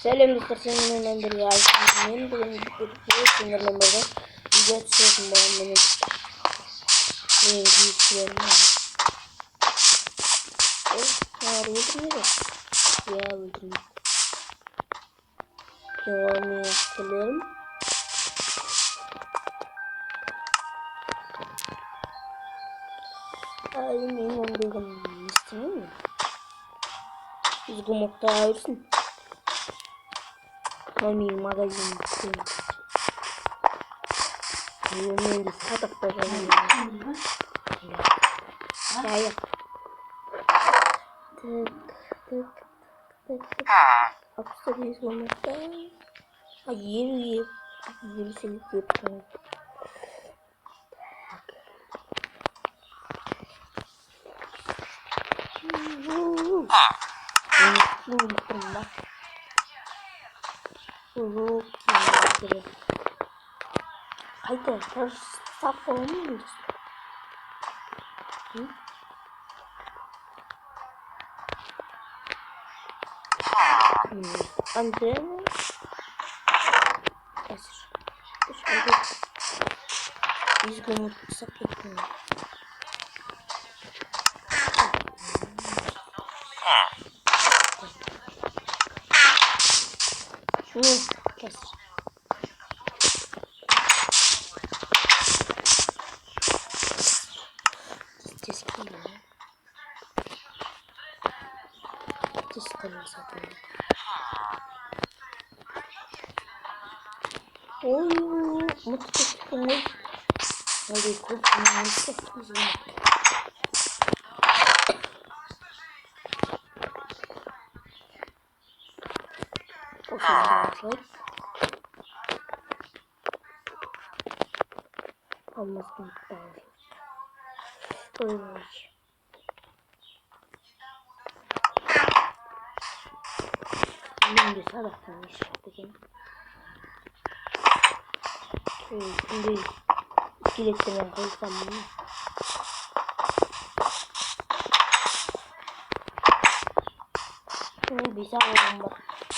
Selam dostlar, senin önünde ya. Benim bugün bir sinirlenmeden video çekiyorum benim. Benim giysilerim var. Nerede öldürmüyor? Ya öldürmüyor. Devam edelim. Ay benim öldürdüm. İstemiyor mu? Biz bu nokta ayırsın. Mami magazin. Yemeğin de sadak bakalım. Ya. Tık. Aksadıyız bu nokta. Ay yeri seni yapıyorum. Unuttum bak. Haydi ters saf olmuyor. Anne. Esir. Dışarıda. Biz bunu saklayalım. Şunu kes. Teskili. Teskili zaten. Oy, mutlu. Hadi kopma, çok güzel. Olmasın ben. Öyle. Şimdi sabahtan işledim. Şimdi iskeletlerine koysam bunu. Bir sağ olun bak.